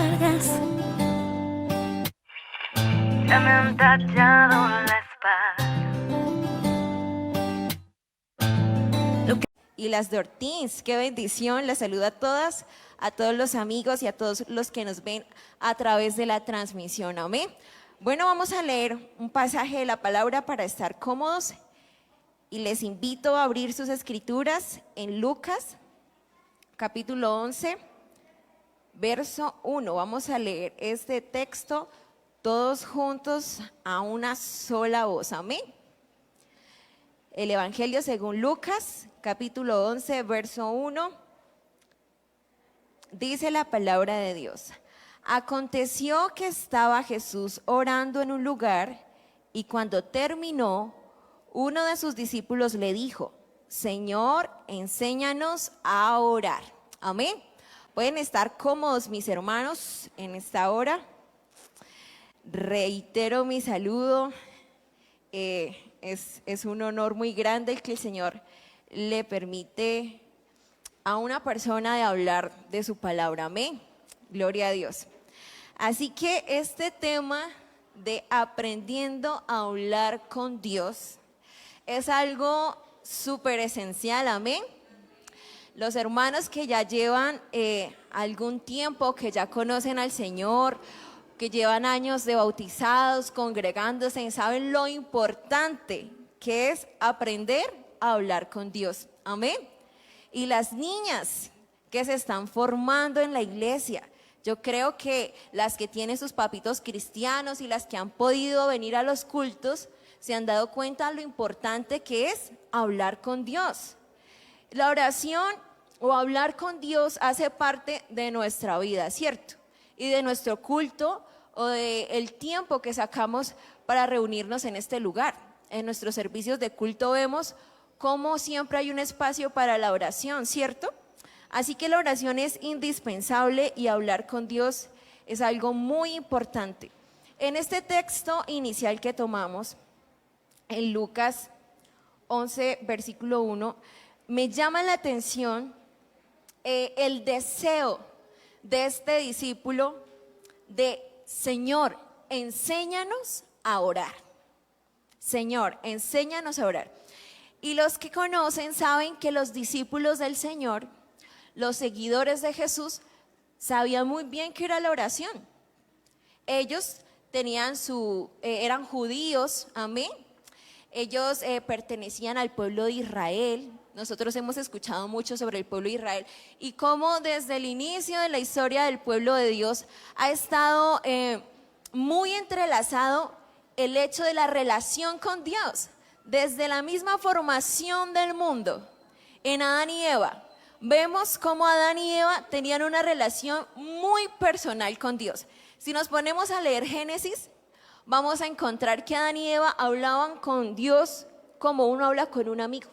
cargas. Ya me han tallado la espalda. Y las de Ortiz, qué bendición, les saludo a todas, a todos los amigos y a todos los que nos ven a través de la transmisión, amén. Bueno, vamos a leer un pasaje de la palabra para estar cómodos y les invito a abrir sus escrituras en Lucas, capítulo 11, verso 1. Vamos a leer este texto todos juntos a una sola voz, amén. El Evangelio según Lucas, capítulo 11, verso 1, dice la palabra de Dios. Aconteció que estaba Jesús orando en un lugar y cuando terminó, uno de sus discípulos le dijo, Señor, enséñanos a orar. Amén. Pueden estar cómodos, mis hermanos, en esta hora. Reitero mi saludo. Es un honor muy grande el que el Señor le permite a una persona de hablar de su palabra. Amén. Gloria a Dios. Así que este tema de aprendiendo a hablar con Dios es algo súper esencial. Amén. Los hermanos que ya llevan algún tiempo, que ya conocen al Señor, que llevan años de bautizados, congregándose, saben lo importante que es aprender a hablar con Dios. Amén. Y las niñas que se están formando en la iglesia, yo creo que las que tienen sus papitos cristianos y las que han podido venir a los cultos, se han dado cuenta de lo importante que es hablar con Dios. La oración o hablar con Dios hace parte de nuestra vida, ¿cierto? Y de nuestro culto o del tiempo que sacamos para reunirnos en este lugar. En nuestros servicios de culto vemos cómo siempre hay un espacio para la oración, ¿cierto? Así que la oración es indispensable y hablar con Dios es algo muy importante. En este texto inicial que tomamos, en Lucas 11, versículo 1, me llama la atención el deseo de este discípulo de Señor, enséñanos a orar. Señor, enséñanos a orar. Y los que conocen saben que los discípulos del Señor, los seguidores de Jesús, sabían muy bien qué era la oración. Ellos tenían eran judíos, amén. Ellos pertenecían al pueblo de Israel. Nosotros hemos escuchado mucho sobre el pueblo de Israel y cómo desde el inicio de la historia del pueblo de Dios ha estado muy entrelazado el hecho de la relación con Dios. Desde la misma formación del mundo, en Adán y Eva, vemos cómo Adán y Eva tenían una relación muy personal con Dios. Si nos ponemos a leer Génesis, vamos a encontrar que Adán y Eva hablaban con Dios como uno habla con un amigo.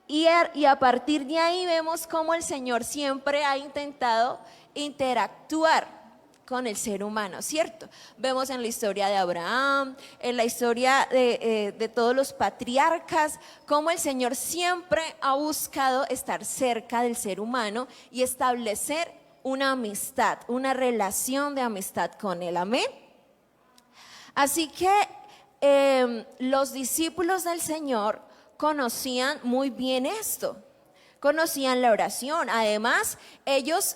Y a partir de ahí vemos cómo el Señor siempre ha intentado interactuar con el ser humano, ¿cierto? Vemos en la historia de Abraham, en la historia de todos los patriarcas, cómo el Señor siempre ha buscado estar cerca del ser humano y establecer una amistad, una relación de amistad con él, amén. Así que los discípulos del Señor conocían muy bien esto, conocían la oración. Además, ellos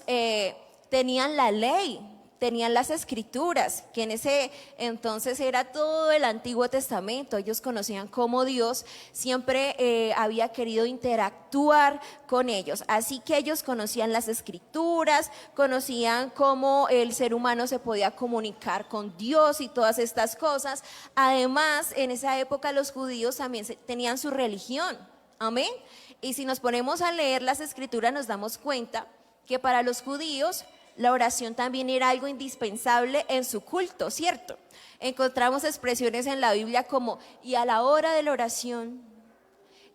tenían la ley, tenían las escrituras, que en ese entonces era todo el Antiguo Testamento. Ellos conocían cómo Dios siempre había querido interactuar con ellos. Así que ellos conocían las escrituras, conocían cómo el ser humano se podía comunicar con Dios y todas estas cosas. Además, en esa época los judíos también tenían su religión, amén. Y si nos ponemos a leer las escrituras nos damos cuenta que para los judíos la oración también era algo indispensable en su culto, ¿cierto? Encontramos expresiones en la Biblia como y a la hora de la oración.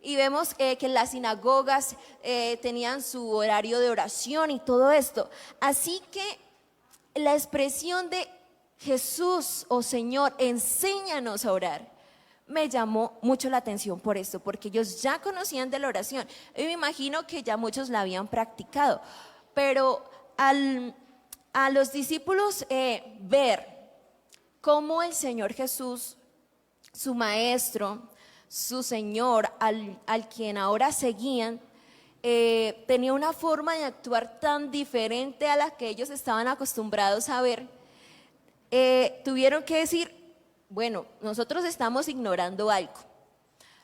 Y vemos que en las sinagogas tenían su horario de oración y todo esto. Así que la expresión de Jesús o Señor, enséñanos a orar, me llamó mucho la atención por esto, porque ellos ya conocían de la oración. Y me imagino que ya muchos la habían practicado, pero al a los discípulos ver cómo el Señor Jesús, su maestro, su Señor, al quien ahora seguían, tenía una forma de actuar tan diferente a la que ellos estaban acostumbrados a ver, tuvieron que decir, bueno, nosotros estamos ignorando algo.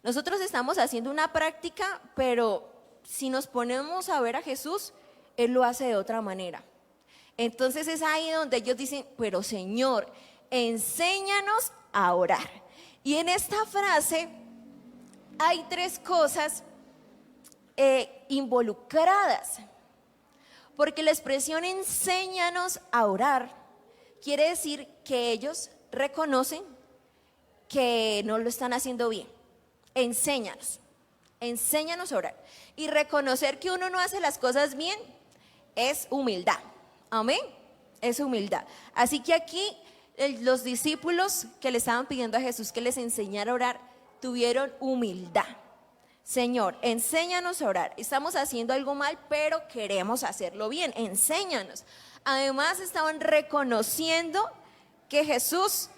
Nosotros estamos haciendo una práctica, pero si nos ponemos a ver a Jesús, Él lo hace de otra manera. Entonces es ahí donde ellos dicen, pero Señor, enséñanos a orar. Y en esta frase hay tres cosas involucradas, porque la expresión enséñanos a orar quiere decir que ellos reconocen que no lo están haciendo bien. Enséñanos a orar. Y reconocer que uno no hace las cosas bien es humildad. Amén. Es humildad. Así que aquí los discípulos que le estaban pidiendo a Jesús que les enseñara a orar tuvieron humildad. Señor, enséñanos a orar. Estamos haciendo algo mal, pero queremos hacerlo bien. Enséñanos. Además estaban reconociendo que Jesús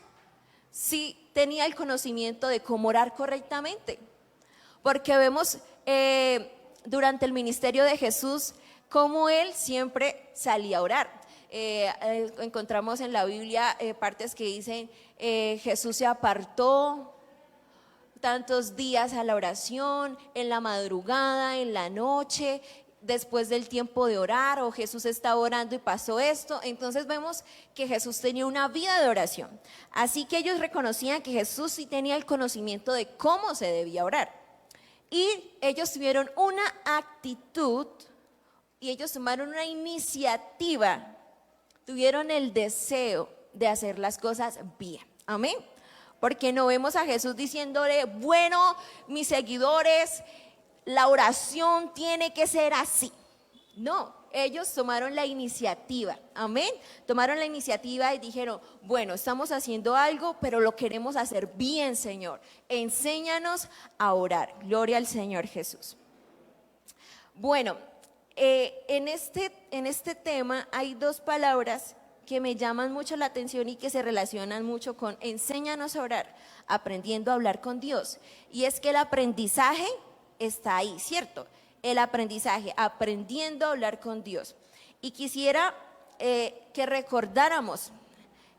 sí tenía el conocimiento de cómo orar correctamente. Porque vemos durante el ministerio de Jesús cómo Él siempre salía a orar. Encontramos en la Biblia partes que dicen Jesús se apartó tantos días a la oración, en la madrugada, en la noche, después del tiempo de orar, o Jesús estaba orando y pasó esto. Entonces vemos que Jesús tenía una vida de oración. Así que ellos reconocían que Jesús sí tenía el conocimiento de cómo se debía orar. Y ellos tuvieron una actitud y ellos tomaron una iniciativa, tuvieron el deseo de hacer las cosas bien. Amén. Porque no vemos a Jesús diciéndole, bueno, mis seguidores, la oración tiene que ser así. No, ellos tomaron la iniciativa. Amén. Tomaron la iniciativa y dijeron, bueno, estamos haciendo algo, pero lo queremos hacer bien, Señor. Enséñanos a orar. Gloria al Señor Jesús. Bueno, en este tema hay dos palabras que me llaman mucho la atención y que se relacionan mucho con enséñanos a orar, aprendiendo a hablar con Dios. Y es que el aprendizaje está ahí, ¿cierto? El aprendizaje, aprendiendo a hablar con Dios. Y quisiera que recordáramos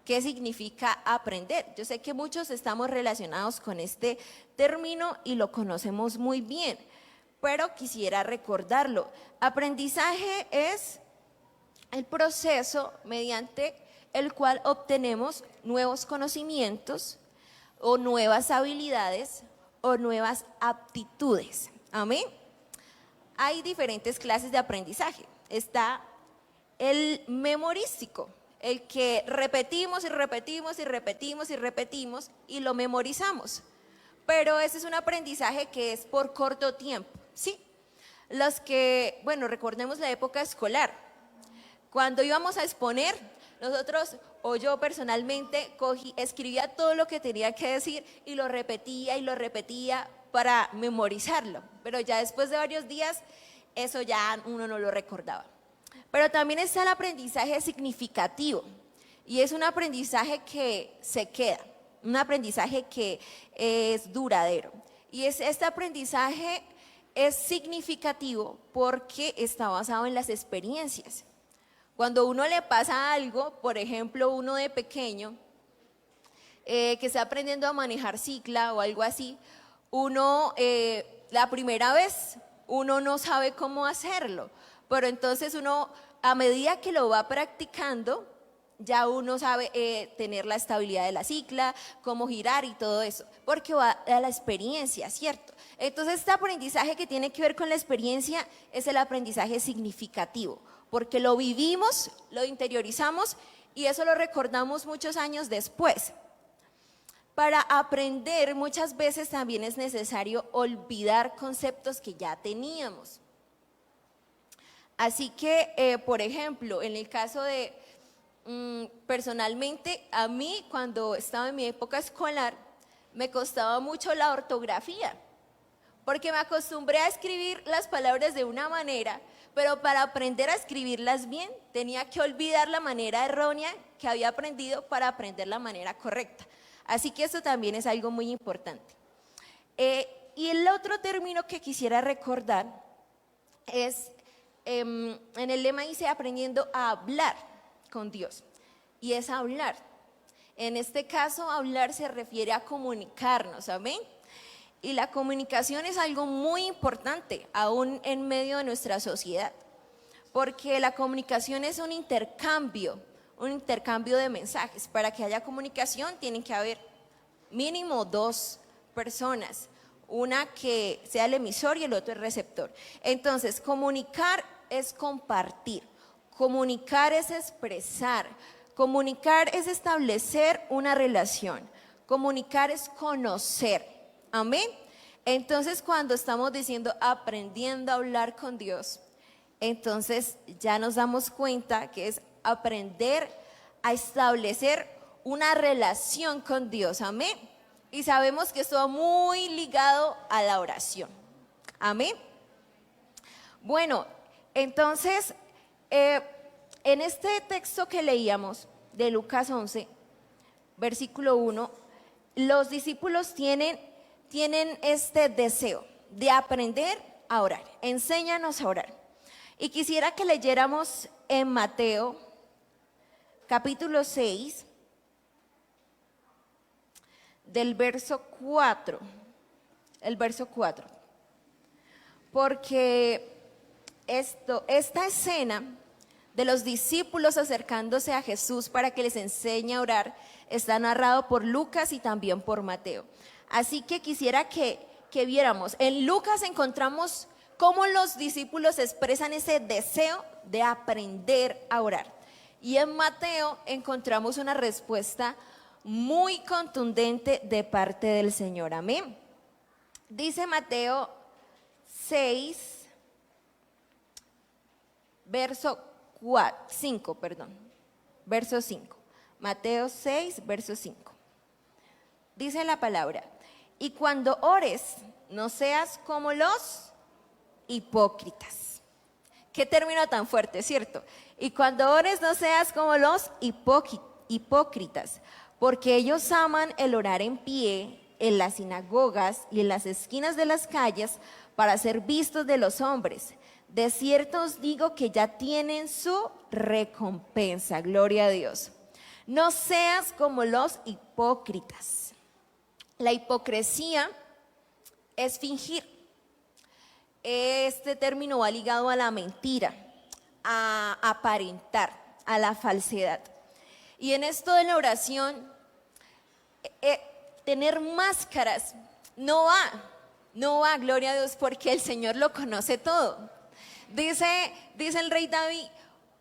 qué significa aprender. Yo sé que muchos estamos relacionados con este término y lo conocemos muy bien, pero quisiera recordarlo. Aprendizaje es el proceso mediante el cual obtenemos nuevos conocimientos o nuevas habilidades o nuevas aptitudes. Amén. Hay diferentes clases de aprendizaje. Está el memorístico, el que repetimos y repetimos y repetimos y repetimos y lo memorizamos. Pero ese es un aprendizaje que es por corto tiempo, ¿sí? Los que, bueno, recordemos la época escolar. Cuando íbamos a exponer, nosotros, o yo personalmente, escribía todo lo que tenía que decir y lo repetía para memorizarlo. Pero ya después de varios días, eso ya uno no lo recordaba. Pero también está el aprendizaje significativo. Y es un aprendizaje que se queda, un aprendizaje que es duradero. Y este aprendizaje es significativo porque está basado en las experiencias. Cuando uno le pasa algo, por ejemplo, uno de pequeño, que está aprendiendo a manejar cicla o algo así, uno, la primera vez, uno no sabe cómo hacerlo, pero entonces uno, a medida que lo va practicando, ya uno sabe tener la estabilidad de la cicla, cómo girar y todo eso, porque va a la experiencia, ¿cierto? Entonces este aprendizaje que tiene que ver con la experiencia es el aprendizaje significativo, porque lo vivimos, lo interiorizamos y eso lo recordamos muchos años después. Para aprender muchas veces también es necesario olvidar conceptos que ya teníamos. Así que, por ejemplo, en el caso de, personalmente, a mí cuando estaba en mi época escolar, me costaba mucho la ortografía, porque me acostumbré a escribir las palabras de una manera, pero para aprender a escribirlas bien tenía que olvidar la manera errónea que había aprendido para aprender la manera correcta. Así que eso también es algo muy importante. Y el otro término que quisiera recordar es, en el lema dice aprendiendo a hablar con Dios, y es hablar. En este caso, hablar se refiere a comunicarnos, ¿amén? Y la comunicación es algo muy importante, aún en medio de nuestra sociedad, porque la comunicación es un intercambio de mensajes. Para que haya comunicación tienen que haber mínimo dos personas, una que sea el emisor y el otro el receptor. Entonces, comunicar es compartir, comunicar es expresar, comunicar es establecer una relación, comunicar es conocer. Amén. Entonces, cuando estamos diciendo aprendiendo a hablar con Dios, entonces ya nos damos cuenta que es aprender a establecer una relación con Dios. Amén. Y sabemos que esto va muy ligado a la oración. Amén. Bueno, entonces, en este texto que leíamos de Lucas 11, versículo 1, los discípulos tienen este deseo de aprender a orar. Enséñanos a orar. Y quisiera que leyéramos en Mateo, capítulo 6, del verso 4, el verso 4. Porque esta escena de los discípulos acercándose a Jesús para que les enseñe a orar está narrado por Lucas y también por Mateo. Así que quisiera que viéramos. En Lucas encontramos cómo los discípulos expresan ese deseo de aprender a orar. Y en Mateo encontramos una respuesta muy contundente de parte del Señor. Amén. Dice Mateo 6, verso 5. Mateo 6, verso 5. Dice la palabra: y cuando ores, no seas como los hipócritas. Qué término tan fuerte, ¿cierto? Y cuando ores, no seas como los hipócritas, porque ellos aman el orar en pie en las sinagogas y en las esquinas de las calles para ser vistos de los hombres. De cierto os digo que ya tienen su recompensa. Gloria a Dios. No seas como los hipócritas. La hipocresía es fingir. Este término va ligado a la mentira, a aparentar, a la falsedad. Y en esto de la oración, tener máscaras no va, gloria a Dios, porque el Señor lo conoce todo. Dice el rey David,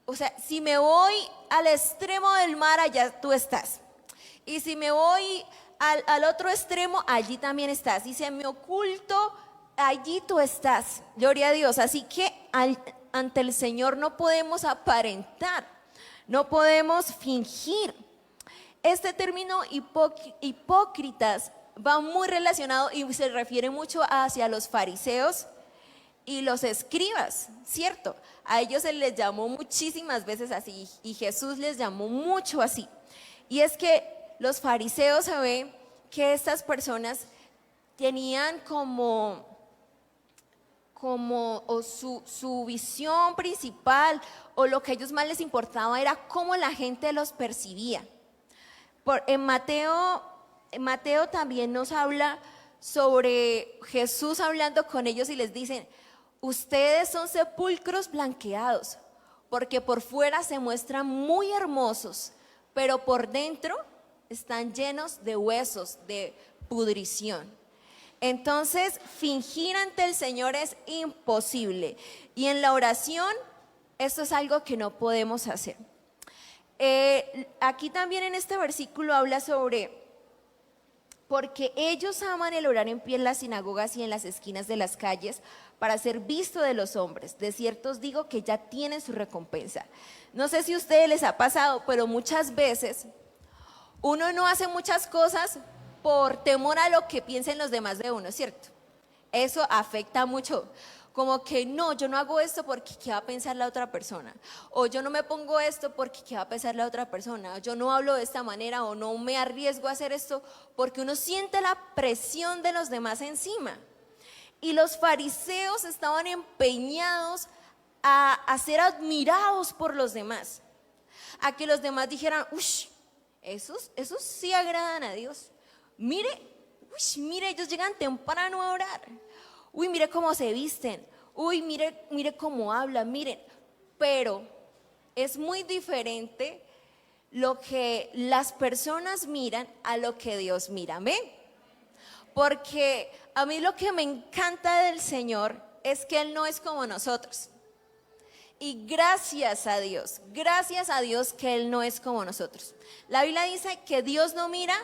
o sea, si me voy al extremo del mar, allá tú estás. Y si me voy al otro extremo, allí también estás. Y si me oculto, allí tú estás. Gloria a Dios. Así que ante el Señor no podemos aparentar, no podemos fingir. Este término hipócritas va muy relacionado y se refiere mucho hacia los fariseos y los escribas, ¿cierto? A ellos se les llamó muchísimas veces así y Jesús les llamó mucho así. Y es que los fariseos, se ve que estas personas tenían como su visión principal, o lo que a ellos más les importaba era cómo la gente los percibía. En Mateo también nos habla sobre Jesús hablando con ellos y les dicen: ustedes son sepulcros blanqueados, porque por fuera se muestran muy hermosos, pero por dentro están llenos de huesos, de pudrición. Entonces, fingir ante el Señor es imposible. Y en la oración, esto es algo que no podemos hacer. Aquí también en este versículo habla sobre: porque ellos aman el orar en pie en las sinagogas y en las esquinas de las calles para ser visto de los hombres. De cierto os digo que ya tienen su recompensa. No sé si a ustedes les ha pasado, pero muchas veces uno no hace muchas cosas por temor a lo que piensen los demás de uno, ¿cierto? Eso afecta mucho. Como que no, yo no hago esto porque qué va a pensar la otra persona. O yo no me pongo esto porque qué va a pensar la otra persona. O yo no hablo de esta manera o no me arriesgo a hacer esto porque uno siente la presión de los demás encima. Y los fariseos estaban empeñados a ser admirados por los demás. A que los demás dijeran, uy, esos sí agradan a Dios. Mire, ellos llegan temprano a orar. Uy, mire cómo se visten. Uy, mire cómo hablan, miren. Pero es muy diferente lo que las personas miran a lo que Dios mira. ¿Amén? Porque a mí lo que me encanta del Señor es que Él no es como nosotros. Y gracias a Dios que Él no es como nosotros. La Biblia dice que Dios no mira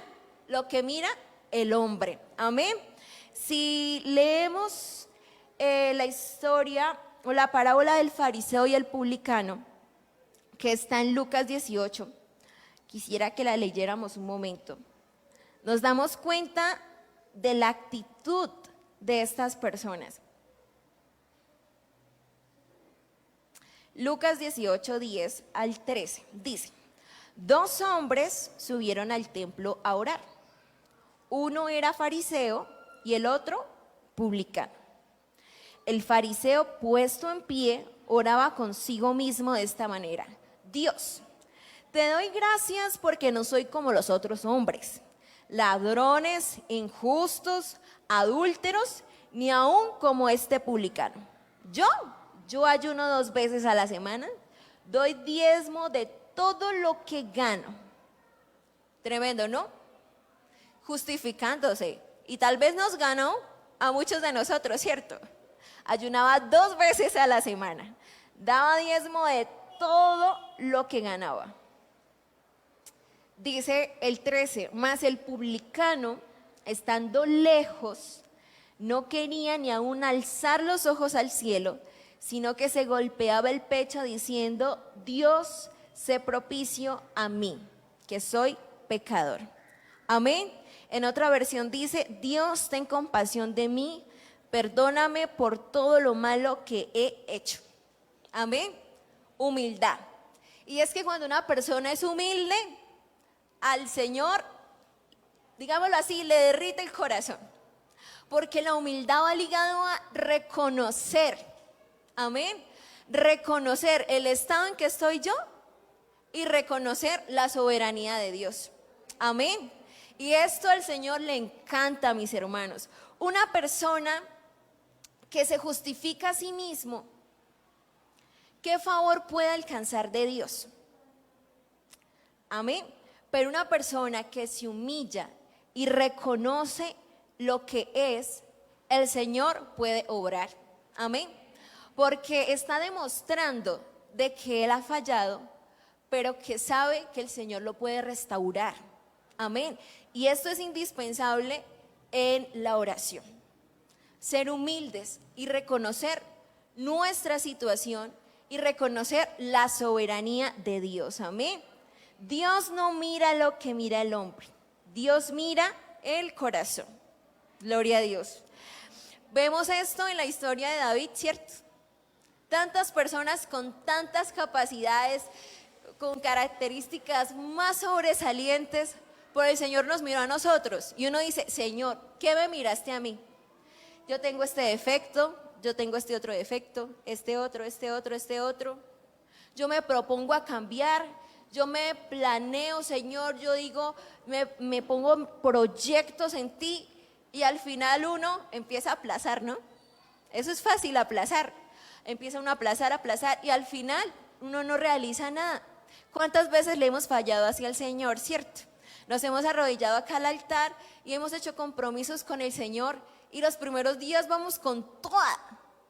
lo que mira el hombre. Amén. Si leemos la historia o la parábola del fariseo y el publicano, que está en Lucas 18, quisiera que la leyéramos un momento. Nos damos cuenta de la actitud de estas personas. Lucas 18, 10 al 13 dice: 2 hombres subieron al templo a orar. Uno era fariseo y el otro publicano. El fariseo, puesto en pie, oraba consigo mismo de esta manera: Dios, te doy gracias porque no soy como los otros hombres, ladrones, injustos, adúlteros, ni aun como este publicano. Yo ayuno 2 veces a la semana, doy diezmo de todo lo que gano. Tremendo, ¿no? Justificándose. Y tal vez nos ganó a muchos de nosotros, ¿cierto? Ayunaba 2 veces a la semana, daba diezmo de todo lo que ganaba. Dice el 13, mas el publicano, estando lejos, no quería ni aún alzar los ojos al cielo, sino que se golpeaba el pecho diciendo: Dios, sé propicio a mí, que soy pecador. Amén. En otra versión dice: Dios, ten compasión de mí, perdóname por todo lo malo que he hecho. Amén. Humildad. Y es que cuando una persona es humilde, al Señor, digámoslo así, le derrite el corazón. Porque la humildad va ligado a reconocer. Amén. Reconocer el estado en que estoy yo y reconocer la soberanía de Dios. Amén. Y esto al Señor le encanta, mis hermanos. Una persona que se justifica a sí mismo, ¿qué favor puede alcanzar de Dios? Amén. Pero una persona que se humilla y reconoce lo que es, el Señor puede obrar. Amén. Porque está demostrando de que Él ha fallado, pero que sabe que el Señor lo puede restaurar. Amén. Y esto es indispensable en la oración. Ser humildes y reconocer nuestra situación y reconocer la soberanía de Dios. Amén. Dios no mira lo que mira el hombre. Dios mira el corazón. Gloria a Dios. Vemos esto en la historia de David, ¿cierto? Tantas personas con tantas capacidades, con características más sobresalientes, pero el Señor nos miró a nosotros y uno dice: Señor, ¿qué me miraste a mí? Yo tengo este defecto, yo tengo este otro defecto, este otro. Yo me propongo a cambiar, yo me planeo, Señor, yo digo, me pongo proyectos en ti y al final uno empieza a aplazar, ¿no? Eso es fácil, aplazar. Empieza uno a aplazar y al final uno no realiza nada. ¿Cuántas veces le hemos fallado hacia el Señor, cierto? Nos hemos arrodillado acá al altar y hemos hecho compromisos con el Señor y los primeros días vamos con toda,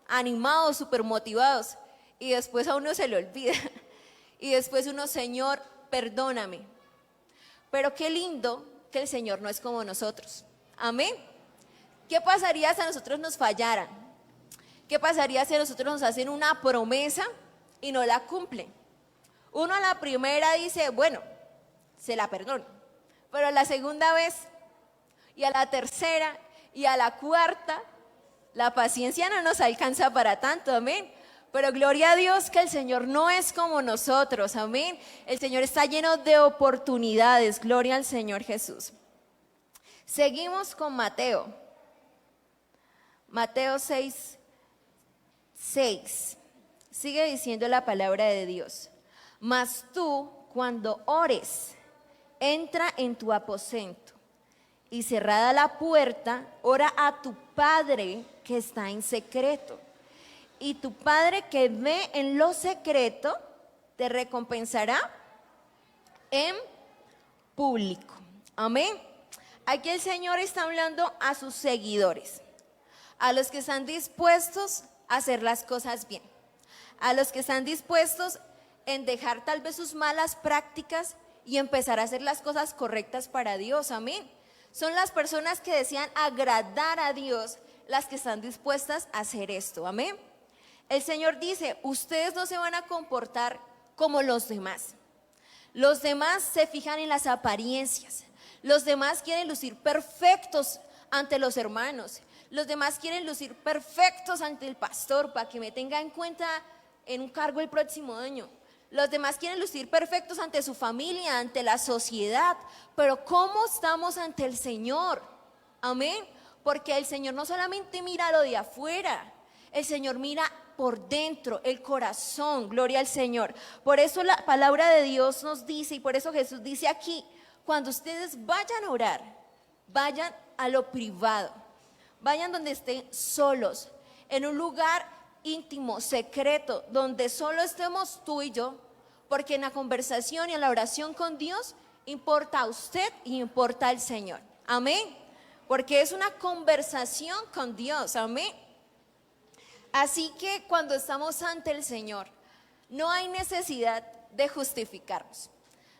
animados, súper motivados, y después a uno se le olvida y después uno: Señor, perdóname. Pero qué lindo que el Señor no es como nosotros. Amén. ¿Qué pasaría si a nosotros nos fallaran? ¿Qué pasaría si a nosotros nos hacen una promesa y no la cumplen? Uno a la primera dice: bueno, se la perdono. Pero a la segunda vez, y a la tercera, y a la cuarta, La paciencia no nos alcanza para tanto, amén. Pero gloria a Dios que el Señor no es como nosotros, amén. El Señor está lleno de oportunidades, gloria al Señor Jesús. Seguimos con Mateo. Mateo 6:6. Sigue diciendo la palabra de Dios. Mas tú, cuando ores, entra en tu aposento y cerrada la puerta, ora a tu Padre que está en secreto. Y tu Padre que ve en lo secreto, te recompensará en público. Amén. Aquí el Señor está hablando a sus seguidores, a los que están dispuestos a hacer las cosas bien, a los que están dispuestos en dejar tal vez sus malas prácticas y empezar a hacer las cosas correctas para Dios. Amén. Son las personas que desean agradar a Dios las que están dispuestas a hacer esto. Amén. El Señor dice, ustedes no se van a comportar como los demás. Los demás se fijan en las apariencias. Los demás quieren lucir perfectos ante los hermanos. Los demás quieren lucir perfectos ante el pastor para que me tenga en cuenta en un cargo el próximo año. Los demás quieren lucir perfectos ante su familia, ante la sociedad. Pero ¿cómo estamos ante el Señor? Amén. Porque el Señor no solamente mira lo de afuera, el Señor mira por dentro, el corazón, gloria al Señor. Por eso la palabra de Dios nos dice, y por eso Jesús dice aquí, cuando ustedes vayan a orar, vayan a lo privado, vayan donde estén solos, en un lugar íntimo, secreto, donde solo estemos tú y yo, porque en la conversación y en la oración con Dios importa a usted y importa al Señor. Amén. Porque es una conversación con Dios. Amén. Así que cuando estamos ante el Señor, no hay necesidad de justificarnos,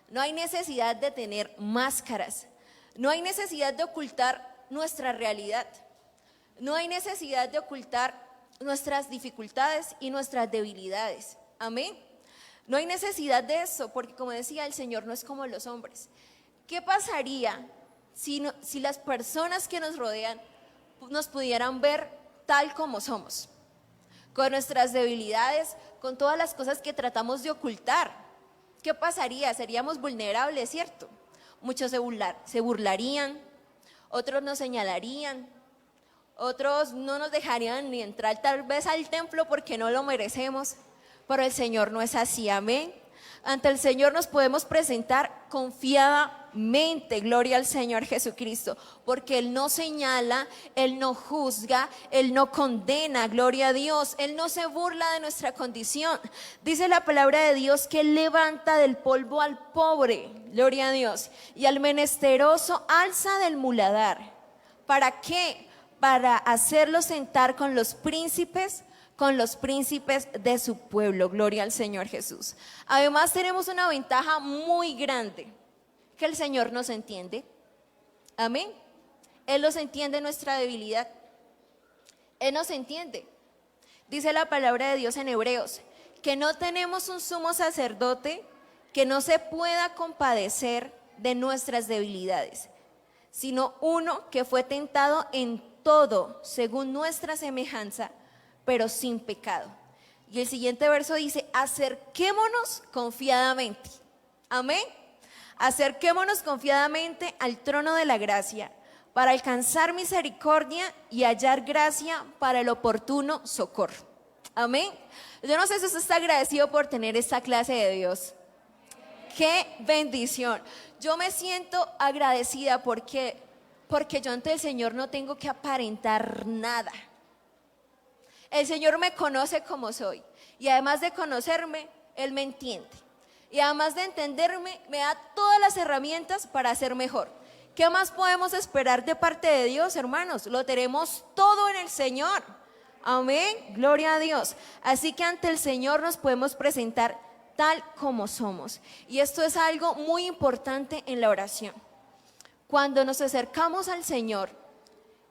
no hay necesidad de tener máscaras, no hay necesidad de ocultar nuestra realidad, no hay necesidad de ocultar nuestras dificultades y nuestras debilidades. Amén. No hay necesidad de eso, porque como decía, el Señor no es como los hombres. ¿Qué pasaría si las personas que nos rodean nos pudieran ver tal como somos? Con nuestras debilidades, con todas las cosas que tratamos de ocultar. ¿Qué pasaría? Seríamos vulnerables, ¿cierto? Muchos se burlarían, otros nos señalarían, otros no nos dejarían ni entrar tal vez al templo porque no lo merecemos, pero el Señor no es así, amén. Ante el Señor nos podemos presentar confiadamente, gloria al Señor Jesucristo, porque Él no señala, Él no juzga, Él no condena, gloria a Dios, Él no se burla de nuestra condición. Dice la palabra de Dios que Él levanta del polvo al pobre, gloria a Dios, y al menesteroso alza del muladar. ¿Para qué? Para hacerlo sentar con los príncipes de su pueblo, gloria al Señor Jesús. Además tenemos una ventaja muy grande, que el Señor nos entiende, amén. Él nos entiende nuestra debilidad, Él nos entiende. Dice la palabra de Dios en Hebreos, que no tenemos un sumo sacerdote que no se pueda compadecer de nuestras debilidades, sino uno que fue tentado en todo según nuestra semejanza, pero sin pecado. Y el siguiente verso dice, acerquémonos confiadamente. Amén. Acerquémonos confiadamente al trono de la gracia para alcanzar misericordia y hallar gracia para el oportuno socorro. Amén. Yo no sé si usted está agradecido por tener esta clase de Dios. Qué bendición. Yo me siento agradecida porque yo ante el Señor no tengo que aparentar nada. El Señor me conoce como soy y además de conocerme, Él me entiende. Y además de entenderme, me da todas las herramientas para ser mejor. ¿Qué más podemos esperar de parte de Dios, hermanos? Lo tenemos todo en el Señor. Amén, gloria a Dios. Así que ante el Señor nos podemos presentar tal como somos. Y esto es algo muy importante en la oración. Cuando nos acercamos al Señor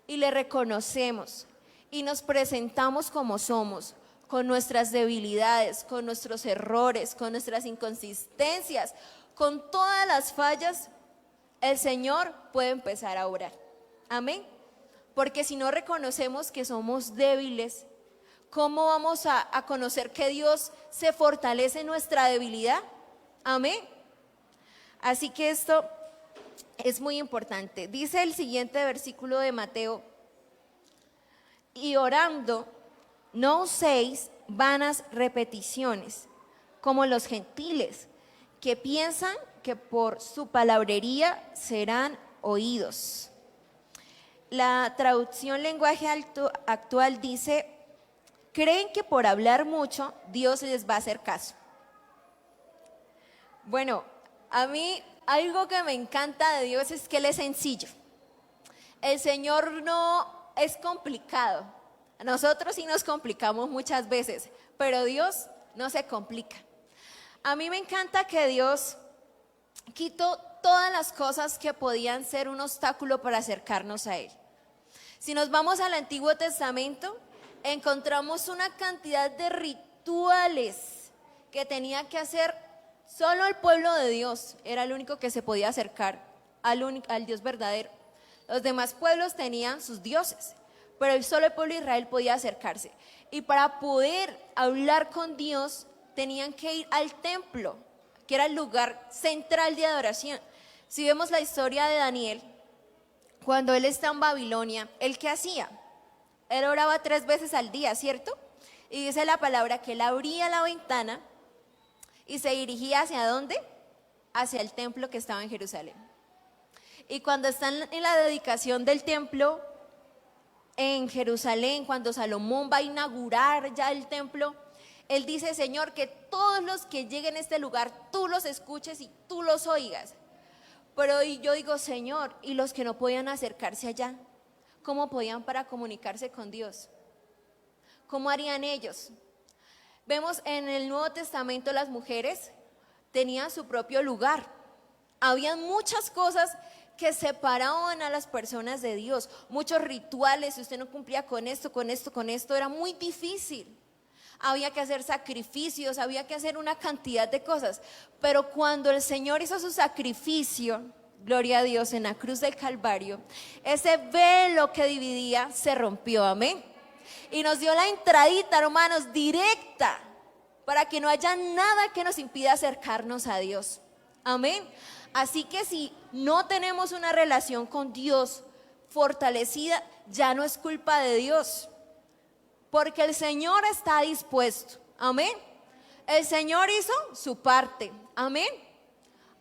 y le reconocemos y nos presentamos como somos, con nuestras debilidades, con nuestros errores, con nuestras inconsistencias, con todas las fallas, el Señor puede empezar a orar. Amén. Porque si no reconocemos que somos débiles, ¿cómo vamos a conocer que Dios se fortalece en nuestra debilidad? Amén. Así que esto es muy importante. Dice el siguiente versículo de Mateo: y orando, no uséis vanas repeticiones, como los gentiles, que piensan que por su palabrería serán oídos. La traducción lenguaje actual dice: creen que por hablar mucho Dios les va a hacer caso. Bueno, a mí algo que me encanta de Dios es que Él es sencillo. El Señor no es complicado. Nosotros sí nos complicamos muchas veces, pero Dios no se complica. A mí me encanta que Dios quitó todas las cosas que podían ser un obstáculo para acercarnos a Él. Si nos vamos al Antiguo Testamento, encontramos una cantidad de rituales que tenía que hacer solo el pueblo de Dios. Era el único que se podía acercar al Dios verdadero. Los demás pueblos tenían sus dioses, pero solo el pueblo de Israel podía acercarse. Y para poder hablar con Dios, tenían que ir al templo, que era el lugar central de adoración. Si vemos la historia de Daniel, cuando él está en Babilonia, ¿él qué hacía? Él oraba 3 veces al día, ¿cierto? Y dice la palabra que él abría la ventana y se dirigía ¿hacia dónde? Hacia el templo que estaba en Jerusalén. Y cuando están en la dedicación del templo en Jerusalén, cuando Salomón va a inaugurar ya el templo, él dice: Señor, que todos los que lleguen a este lugar, tú los escuches y tú los oigas. Pero yo digo: Señor, ¿y los que no podían acercarse allá? ¿Cómo podían para comunicarse con Dios? ¿Cómo harían ellos? Vemos en el Nuevo Testamento las mujeres tenían su propio lugar. Habían muchas cosas que separaban a las personas de Dios, muchos rituales. Si usted no cumplía con esto, era muy difícil. Había que hacer sacrificios, había que hacer una cantidad de cosas. Pero cuando el Señor hizo su sacrificio, gloria a Dios, en la cruz del Calvario, ese velo que dividía se rompió, amén. Y nos dio la entradita, hermanos, directa, para que no haya nada que nos impida acercarnos a Dios, amén. Así que si no tenemos una relación con Dios fortalecida, ya no es culpa de Dios, porque el Señor está dispuesto, amén. El Señor hizo su parte, amén.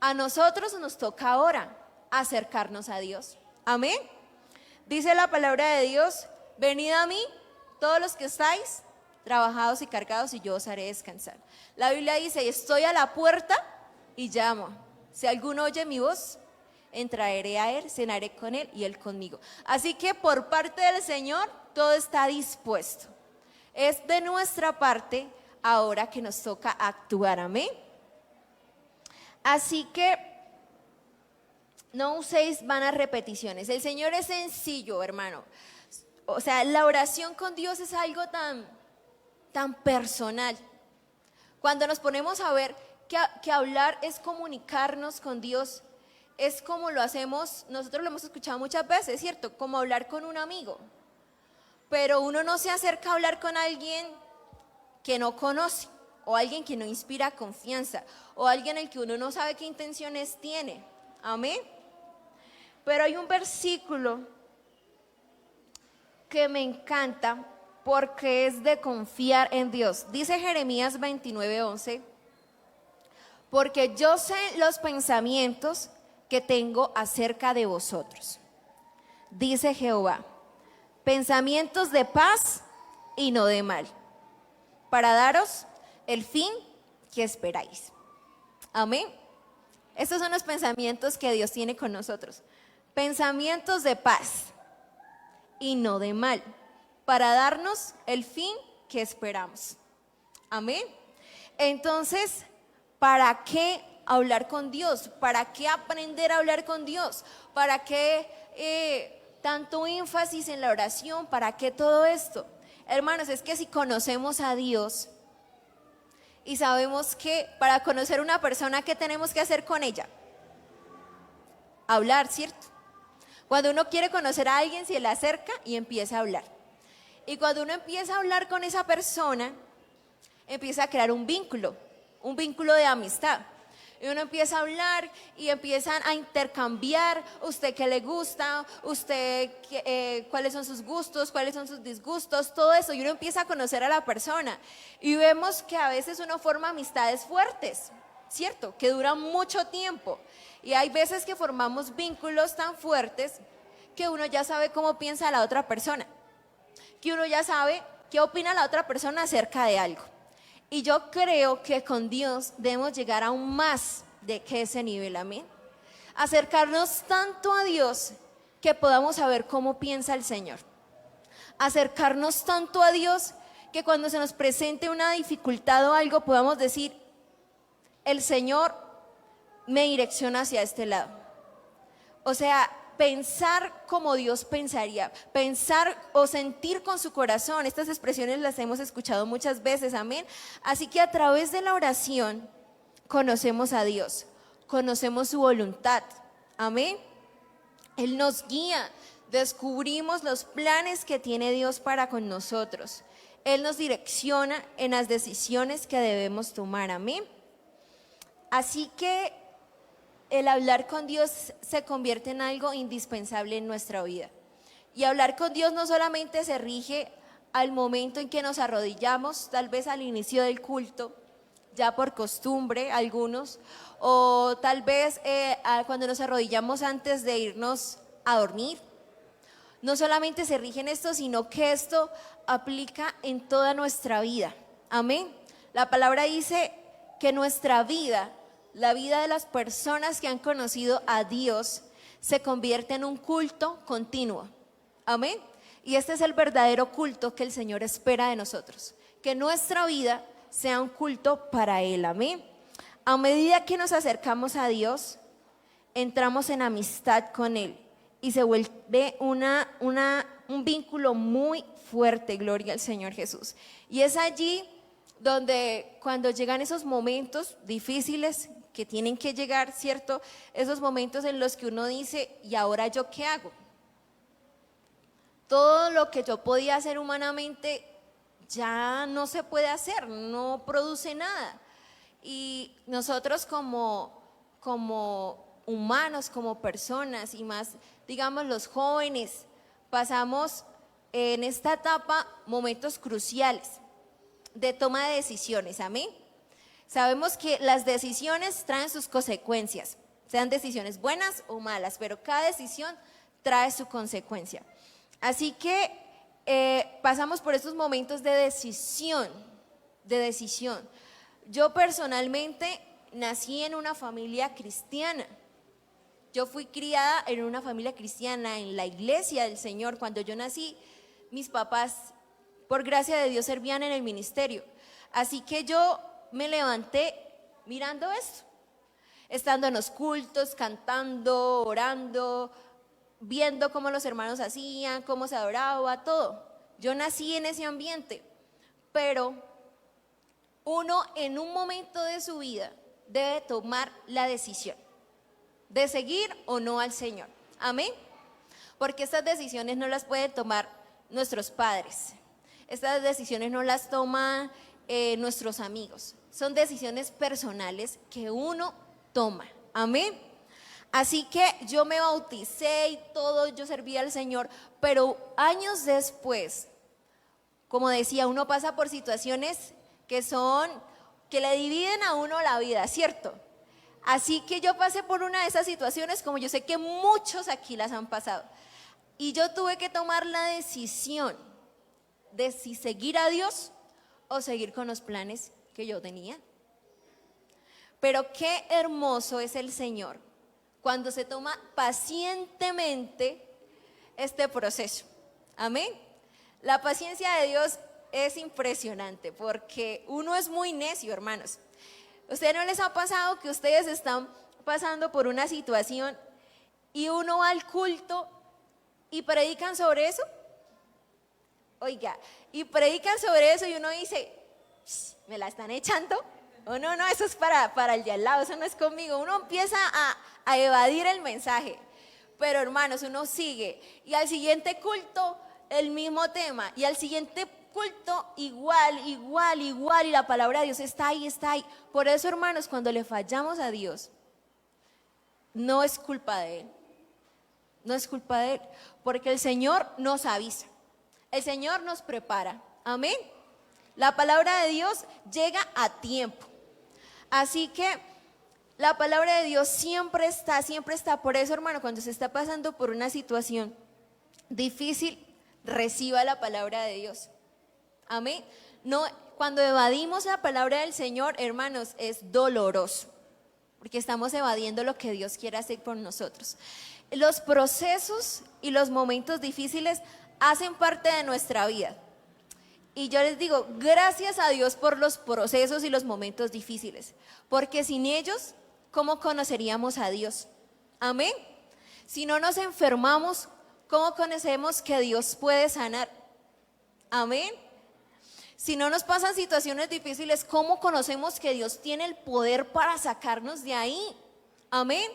A nosotros nos toca ahora acercarnos a Dios, amén. Dice la palabra de Dios: venid a mí todos los que estáis trabajados y cargados, y yo os haré descansar. La Biblia dice: estoy a la puerta y llamo. Si alguno oye mi voz, entraré a él, cenaré con él y él conmigo. Así que por parte del Señor todo está dispuesto. Es de nuestra parte ahora que nos toca actuar, amén. Así que no uséis vanas repeticiones. El Señor es sencillo, hermano. O sea, la oración con Dios es algo tan personal. Cuando nos ponemos a ver que hablar es comunicarnos con Dios, es como lo hacemos, nosotros lo hemos escuchado muchas veces, ¿cierto? Como hablar con un amigo. Pero uno no se acerca a hablar con alguien que no conoce, o alguien que no inspira confianza, o alguien el que uno no sabe qué intenciones tiene, amén. Pero hay un versículo que me encanta porque es de confiar en Dios. Dice Jeremías 29:11: porque yo sé los pensamientos que tengo acerca de vosotros, dice Jehová, pensamientos de paz y no de mal, para daros el fin que esperáis. Amén. Estos son los pensamientos que Dios tiene con nosotros: pensamientos de paz y no de mal, para darnos el fin que esperamos. Amén. Entonces, ¿para qué hablar con Dios? ¿Para qué aprender a hablar con Dios? ¿Para qué tanto énfasis en la oración? ¿Para qué todo esto? Hermanos, es que si conocemos a Dios y sabemos que para conocer una persona, ¿qué tenemos que hacer con ella? Hablar, ¿cierto? Cuando uno quiere conocer a alguien, se le acerca y empieza a hablar. Y cuando uno empieza a hablar con esa persona, empieza a crear un vínculo de amistad. Y uno empieza a hablar y empiezan a intercambiar, usted qué le gusta, usted cuáles son sus gustos, cuáles son sus disgustos, todo eso. Y uno empieza a conocer a la persona. Y vemos que a veces uno forma amistades fuertes, ¿cierto? Que duran mucho tiempo. Y hay veces que formamos vínculos tan fuertes que uno ya sabe cómo piensa la otra persona, que uno ya sabe qué opina la otra persona acerca de algo. Y yo creo que con Dios debemos llegar aún más de que ese nivel, amén. Acercarnos tanto a Dios que podamos saber cómo piensa el Señor. Acercarnos tanto a Dios que cuando se nos presente una dificultad o algo podamos decir, el Señor me direcciona hacia este lado. O sea, pensar como Dios pensaría, pensar o sentir con su corazón. Estas expresiones las hemos escuchado muchas veces, amén. Así que a través de la oración conocemos a Dios, conocemos su voluntad, amén. Él nos guía, descubrimos los planes que tiene Dios para con nosotros. Él nos direcciona en las decisiones que debemos tomar, amén. Así que el hablar con Dios se convierte en algo indispensable en nuestra vida. Y hablar con Dios no solamente se rige al momento en que nos arrodillamos, tal vez al inicio del culto, ya por costumbre algunos, o tal vez cuando nos arrodillamos antes de irnos a dormir. No solamente se rige en esto, sino que esto aplica en toda nuestra vida. Amén. La palabra dice que nuestra vida, la vida de las personas que han conocido a Dios, se convierte en un culto continuo. Amén. Y este es el verdadero culto que el Señor espera de nosotros, que nuestra vida sea un culto para Él. Amén. A medida que nos acercamos a Dios, entramos en amistad con Él y se vuelve un vínculo muy fuerte, gloria al Señor Jesús. Y es allí donde cuando llegan esos momentos difíciles que tienen que llegar, ¿cierto? Esos momentos en los que uno dice, ¿y ahora yo qué hago? Todo lo que yo podía hacer humanamente ya no se puede hacer, no produce nada. Y nosotros como humanos, como personas y más, digamos, los jóvenes, pasamos en esta etapa momentos cruciales de toma de decisiones, amén. Sabemos que las decisiones traen sus consecuencias, sean decisiones buenas o malas, pero cada decisión trae su consecuencia. Así que pasamos por estos momentos de decisión. Yo personalmente nací en una familia cristiana. Yo fui criada en una familia cristiana, en la iglesia del Señor. Cuando yo nací, mis papás, por gracia de Dios, servían en el ministerio. Así que yo me levanté mirando esto, estando en los cultos, cantando, orando, viendo cómo los hermanos hacían, cómo se adoraba, todo. Yo nací en ese ambiente, pero uno en un momento de su vida debe tomar la decisión de seguir o no al Señor, amén. Porque estas decisiones no las pueden tomar nuestros padres, estas decisiones no las toman nuestros amigos, son decisiones personales que uno toma, amén. Así que yo me bauticé y todo, yo servía al Señor, pero años después, como decía, uno pasa por situaciones que le dividen a uno la vida, ¿cierto? Así que yo pasé por una de esas situaciones, como yo sé que muchos aquí las han pasado, y yo tuve que tomar la decisión de si seguir a Dios o seguir con los planes que yo tenía. Pero qué hermoso es el Señor cuando se toma pacientemente este proceso, amén. La paciencia de Dios es impresionante porque uno es muy necio, hermanos. ¿Ustedes no les ha pasado que ustedes están pasando por una situación y uno va al culto y predican sobre eso? Oiga, y predican sobre eso y uno dice, ¿me la están echando? O no, eso es para el de al lado, eso no es conmigo. Uno empieza a evadir el mensaje. Pero hermanos, uno sigue y al siguiente culto el mismo tema y al siguiente culto igual y la palabra de Dios está ahí, está ahí. Por eso, hermanos, cuando le fallamos a Dios, no es culpa de Él, no es culpa de Él, porque el Señor nos avisa, el Señor nos prepara, amén. La palabra de Dios llega a tiempo, así que la palabra de Dios siempre está. Por eso, hermano, cuando se está pasando por una situación difícil, reciba la palabra de Dios. Amén. No, cuando evadimos la palabra del Señor, hermanos, es doloroso, porque estamos evadiendo lo que Dios quiere hacer por nosotros. Los procesos y los momentos difíciles hacen parte de nuestra vida. Y yo les digo, gracias a Dios por los procesos y los momentos difíciles, porque sin ellos, ¿cómo conoceríamos a Dios? Amén. Si no nos enfermamos, ¿cómo conocemos que Dios puede sanar? Amén. Si no nos pasan situaciones difíciles, ¿cómo conocemos que Dios tiene el poder para sacarnos de ahí? Amén.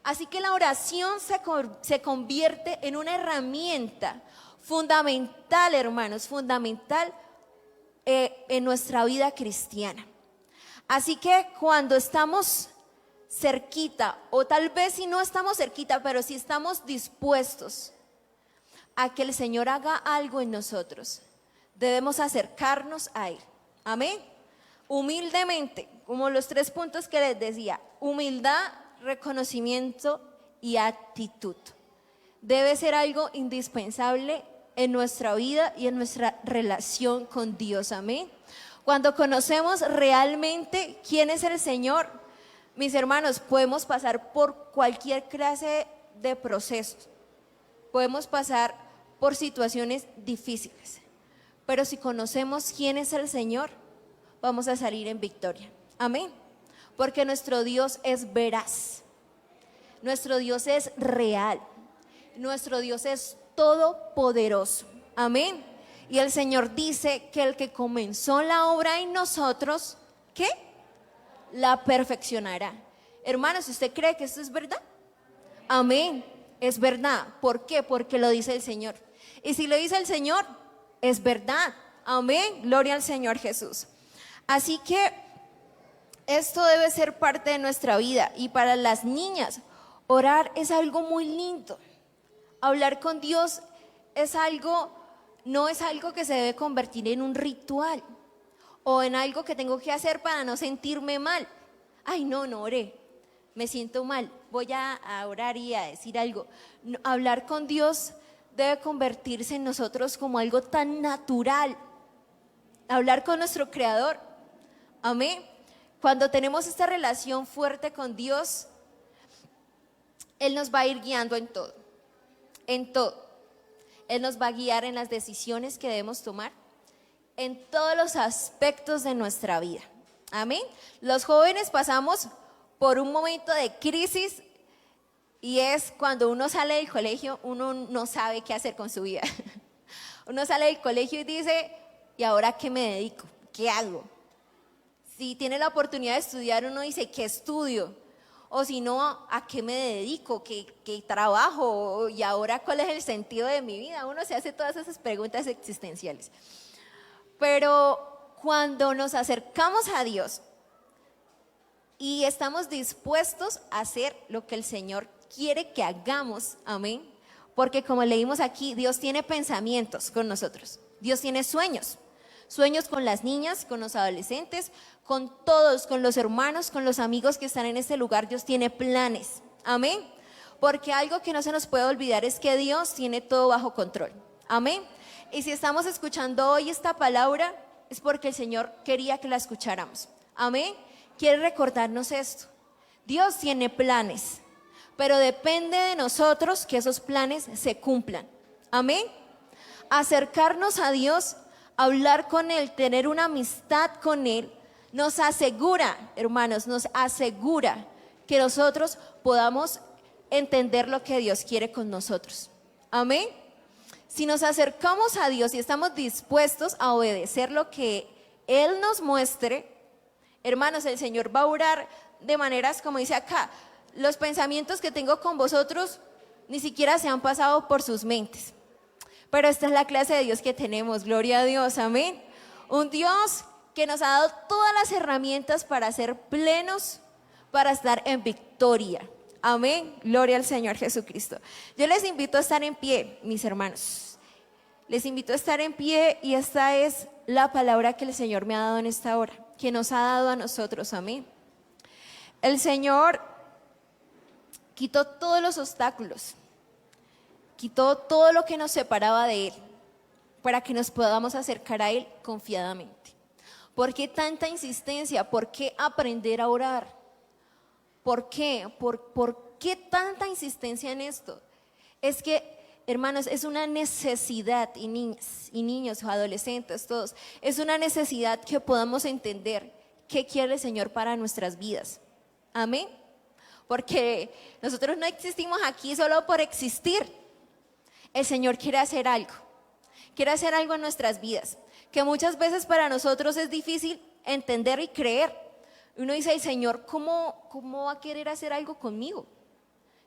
Así que la oración se convierte en una herramienta fundamental, hermanos, fundamental en nuestra vida cristiana. Así que cuando estamos cerquita, o tal vez si no estamos cerquita, pero si estamos dispuestos a que el Señor haga algo en nosotros, debemos acercarnos a Él. Amén. Humildemente, como los 3 puntos que les decía: humildad, reconocimiento y actitud. Debe ser algo indispensable en nuestra vida y en nuestra relación con Dios. Amén. Cuando conocemos realmente quién es el Señor, mis hermanos, podemos pasar por cualquier clase de procesos, podemos pasar por situaciones difíciles, pero si conocemos quién es el Señor, vamos a salir en victoria. Amén. Porque nuestro Dios es veraz, nuestro Dios es real, nuestro Dios es todopoderoso. Amén. Y el Señor dice que el que comenzó la obra en nosotros, ¿qué? La perfeccionará. Hermanos, ¿usted cree que esto es verdad? Amén, es verdad. ¿Por qué? Porque lo dice el Señor. Y si lo dice el Señor, es verdad. Amén, gloria al Señor Jesús. Así que esto debe ser parte de nuestra vida. Y para las niñas, orar es algo muy lindo. Hablar con Dios es algo, no es algo que se debe convertir en un ritual o en algo que tengo que hacer para no sentirme mal. Ay, no oré, me siento mal, voy a orar y a decir algo. No, hablar con Dios debe convertirse en nosotros como algo tan natural. Hablar con nuestro Creador. Amén. Cuando tenemos esta relación fuerte con Dios, Él nos va a ir guiando en todo. En todo. Él nos va a guiar en las decisiones que debemos tomar, en todos los aspectos de nuestra vida. Amén. Los jóvenes pasamos por un momento de crisis y es cuando uno sale del colegio, uno no sabe qué hacer con su vida. Uno sale del colegio y dice, ¿y ahora qué me dedico? ¿Qué hago? Si tiene la oportunidad de estudiar, uno dice, ¿qué estudio? O si no, ¿a qué me dedico? ¿Qué trabajo? ¿Y ahora cuál es el sentido de mi vida? Uno se hace todas esas preguntas existenciales. Pero cuando nos acercamos a Dios y estamos dispuestos a hacer lo que el Señor quiere que hagamos, amén, porque como leímos aquí, Dios tiene pensamientos con nosotros, Dios tiene sueños con las niñas, con los adolescentes, con todos, con los hermanos, con los amigos que están en este lugar. Dios tiene planes, amén, porque algo que no se nos puede olvidar es que Dios tiene todo bajo control, amén. Y si estamos escuchando hoy esta palabra, es porque el Señor quería que la escucháramos. Amén. Quiere recordarnos esto. Dios tiene planes, pero depende de nosotros que esos planes se cumplan. Amén. Acercarnos a Dios, hablar con Él, tener una amistad con Él, nos asegura, hermanos, nos asegura que nosotros podamos entender lo que Dios quiere con nosotros. Amén. Si nos acercamos a Dios y estamos dispuestos a obedecer lo que Él nos muestre, hermanos, el Señor va a orar de maneras como dice acá: los pensamientos que tengo con vosotros ni siquiera se han pasado por sus mentes. Pero esta es la clase de Dios que tenemos, gloria a Dios, amén. Un Dios que nos ha dado todas las herramientas para ser plenos, para estar en victoria. Amén, gloria al Señor Jesucristo. Yo les invito a estar en pie, mis hermanos. Les invito a estar en pie y esta es la palabra que el Señor me ha dado en esta hora, que nos ha dado a nosotros, amén. El Señor quitó todos los obstáculos, quitó todo lo que nos separaba de Él, para que nos podamos acercar a Él confiadamente. ¿Por qué tanta insistencia? ¿Por qué aprender a orar? ¿Por qué? ¿Por qué tanta insistencia en esto? Es que, hermanos, es una necesidad, y niños, adolescentes, todos, es una necesidad que podamos entender qué quiere el Señor para nuestras vidas. Amén. Porque nosotros no existimos aquí solo por existir. El Señor quiere hacer algo en nuestras vidas, que muchas veces para nosotros es difícil entender y creer. Uno dice, el Señor, ¿cómo va a querer hacer algo conmigo?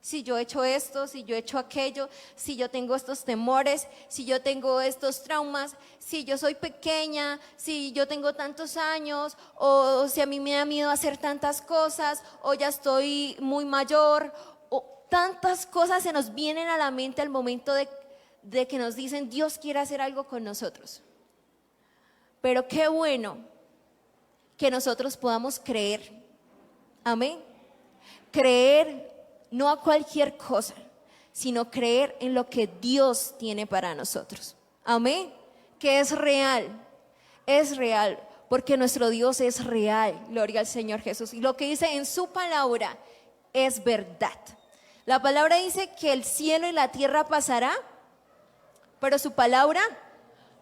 Si yo he hecho esto, si yo he hecho aquello, si yo tengo estos temores, si yo tengo estos traumas, si yo soy pequeña, si yo tengo tantos años, o si a mí me da miedo hacer tantas cosas, o ya estoy muy mayor, o tantas cosas se nos vienen a la mente al momento de que nos dicen, Dios quiere hacer algo con nosotros. Pero qué bueno que nosotros podamos creer, amén, creer no a cualquier cosa, sino creer en lo que Dios tiene para nosotros, amén, que es real, porque nuestro Dios es real, gloria al Señor Jesús, y lo que dice en su palabra es verdad. La palabra dice que el cielo y la tierra pasará, pero su palabra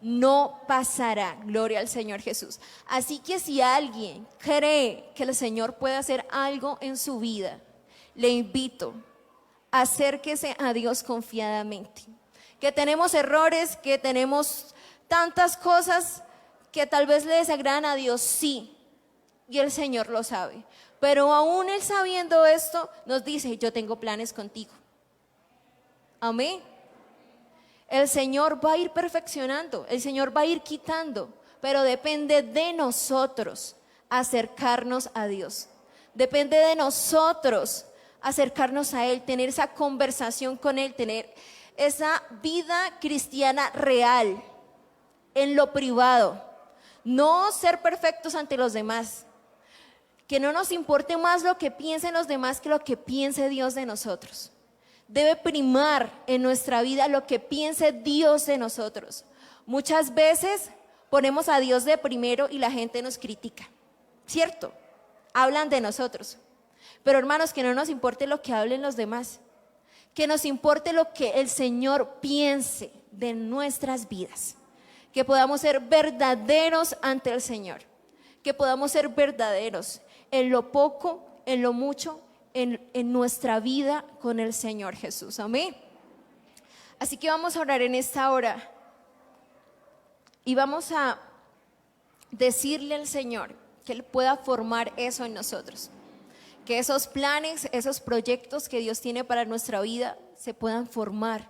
no pasará, gloria al Señor Jesús. Así que si alguien cree que el Señor puede hacer algo en su vida, le invito, acérquese a Dios confiadamente. Que tenemos errores, que tenemos tantas cosas que tal vez le desagradan a Dios, sí, y el Señor lo sabe. Pero aún Él sabiendo esto, nos dice, yo tengo planes contigo. Amén. El Señor va a ir perfeccionando, el Señor va a ir quitando, pero depende de nosotros acercarnos a Dios. Depende de nosotros acercarnos a Él, tener esa conversación con Él, tener esa vida cristiana real, en lo privado. No ser perfectos ante los demás. Que no nos importe más lo que piensen los demás que lo que piense Dios de nosotros. Debe primar en nuestra vida lo que piense Dios de nosotros. Muchas veces ponemos a Dios de primero y la gente nos critica, ¿cierto? Hablan de nosotros. Pero hermanos, que no nos importe lo que hablen los demás, que nos importe lo que el Señor piense de nuestras vidas, que podamos ser verdaderos ante el Señor, que podamos ser verdaderos en lo poco, en lo mucho, en nuestra vida con el Señor Jesús, amén. Así que vamos a orar en esta hora y vamos a decirle al Señor que Él pueda formar eso en nosotros, que esos planes, esos proyectos que Dios tiene para nuestra vida se puedan formar,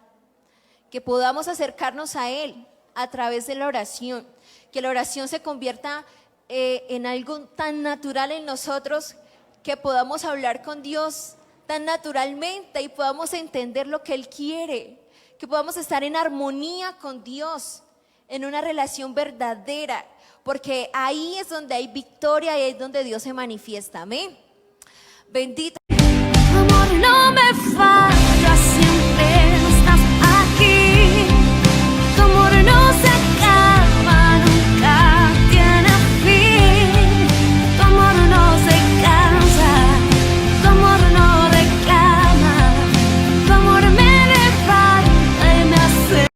que podamos acercarnos a Él a través de la oración, que la oración se convierta en algo tan natural en nosotros, que podamos hablar con Dios tan naturalmente y podamos entender lo que Él quiere, que podamos estar en armonía con Dios, en una relación verdadera, porque ahí es donde hay victoria y ahí es donde Dios se manifiesta, amén. Bendito